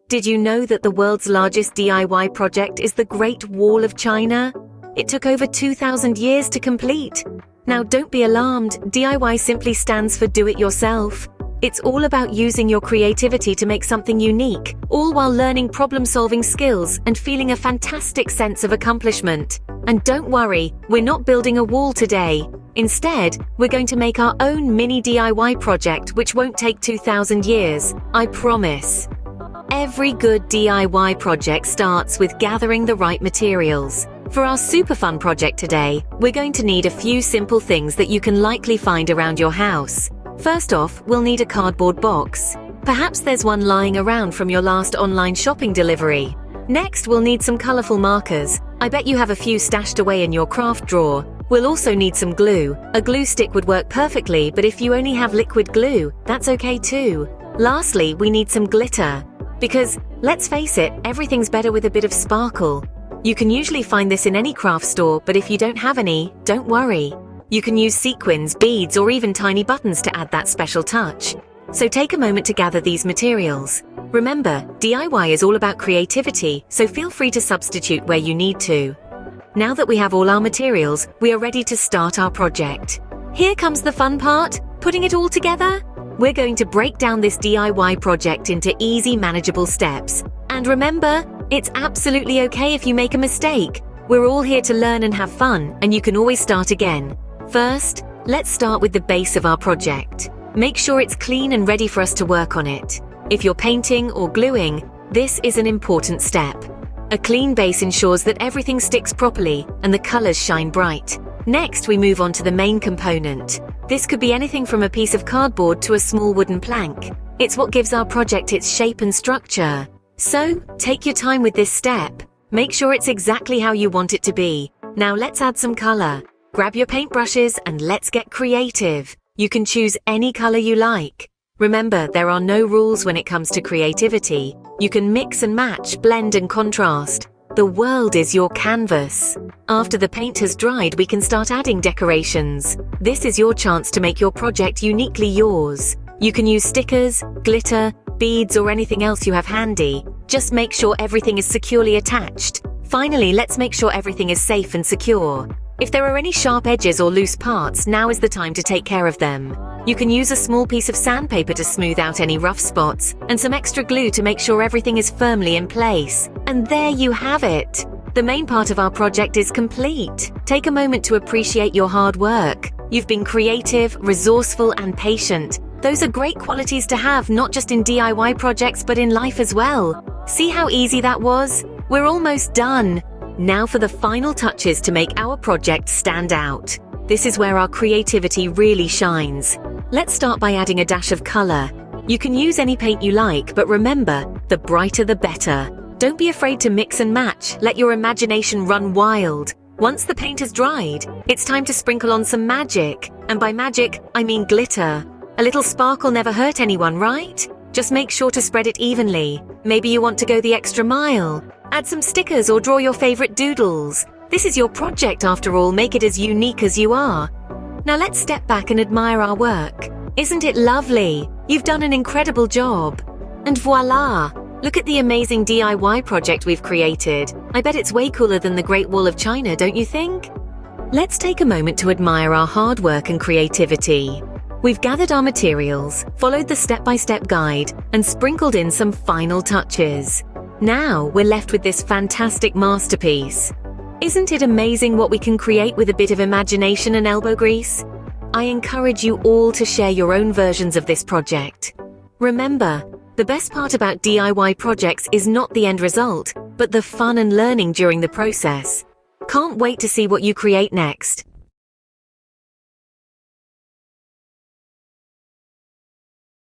Did you know that the world's largest DIY project is the Great Wall of China? It took over 2,000 years to complete. Now don't be alarmed, DIY simply stands for do it yourself. It's all about using your creativity to make something unique, all while learning problem-solving skills and feeling a fantastic sense of accomplishment. And don't worry, we're not building a wall today. Instead, we're going to make our own mini DIY project which won't take 2,000 years, I promise. Every good DIY project starts with gathering the right materials. For our super fun project today, we're going to need a few simple things that you can likely find around your house. First off, we'll need a cardboard box. Perhaps there's one lying around from your last online shopping delivery. Next, we'll need some colorful markers. I bet you have a few stashed away in your craft drawer. We'll also need some glue. A glue stick would work perfectly, but if you only have liquid glue, that's okay too. Lastly, we need some glitter. Because, let's face it, everything's better with a bit of sparkle. You can usually find this in any craft store, but if you don't have any, don't worry. You can use sequins, beads, or even tiny buttons to add that special touch. So take a moment to gather these materials. Remember, DIY is all about creativity, so feel free to substitute where you need to. Now that we have all our materials, we are ready to start our project. Here comes the fun part, putting it all together. We're going to break down this DIY project into easy, manageable steps. And remember, it's absolutely okay if you make a mistake. We're all here to learn and have fun, and you can always start again. First, let's start with the base of our project. Make sure it's clean and ready for us to work on it. If you're painting or gluing, this is an important step. A clean base ensures that everything sticks properly and the colors shine bright. Next, we move on to the main component. This could be anything from a piece of cardboard to a small wooden plank. It's what gives our project its shape and structure. So, take your time with this step. Make sure it's exactly how you want it to be. Now let's add some color. Grab your paintbrushes and let's get creative. You can choose any color you like. Remember, there are no rules when it comes to creativity. You can mix and match, blend and contrast. The world is your canvas. After the paint has dried, we can start adding decorations. This is your chance to make your project uniquely yours. You can use stickers, glitter, beads, or anything else you have handy. Just make sure everything is securely attached. Finally, let's make sure everything is safe and secure. If there are any sharp edges or loose parts, now is the time to take care of them. You can use a small piece of sandpaper to smooth out any rough spots, and some extra glue to make sure everything is firmly in place. And there you have it! The main part of our project is complete. Take a moment to appreciate your hard work. You've been creative, resourceful, and patient. Those are great qualities to have, not just in DIY projects, but in life as well. See how easy that was? We're almost done. Now for the final touches to make our project stand out. This is where our creativity really shines. Let's start by adding a dash of color. You can use any paint you like, but remember, the brighter the better. Don't be afraid to mix and match. Let your imagination run wild. Once the paint has dried, it's time to sprinkle on some magic. And by magic, I mean glitter. A little sparkle never hurt anyone, right? Just make sure to spread it evenly. Maybe you want to go the extra mile. Add some stickers or draw your favorite doodles. This is your project after all, make it as unique as you are. Now let's step back and admire our work. Isn't it lovely? You've done an incredible job. And voila! Look at the amazing DIY project we've created. I bet it's way cooler than the Great Wall of China, don't you think? Let's take a moment to admire our hard work and creativity. We've gathered our materials, followed the step-by-step guide, and sprinkled in some final touches. Now we're left with this fantastic masterpiece. Isn't it amazing what we can create with a bit of imagination and elbow grease? I encourage you all to share your own versions of this project. Remember, the best part about DIY projects is not the end result, but the fun and learning during the process. Can't wait to see what you create next.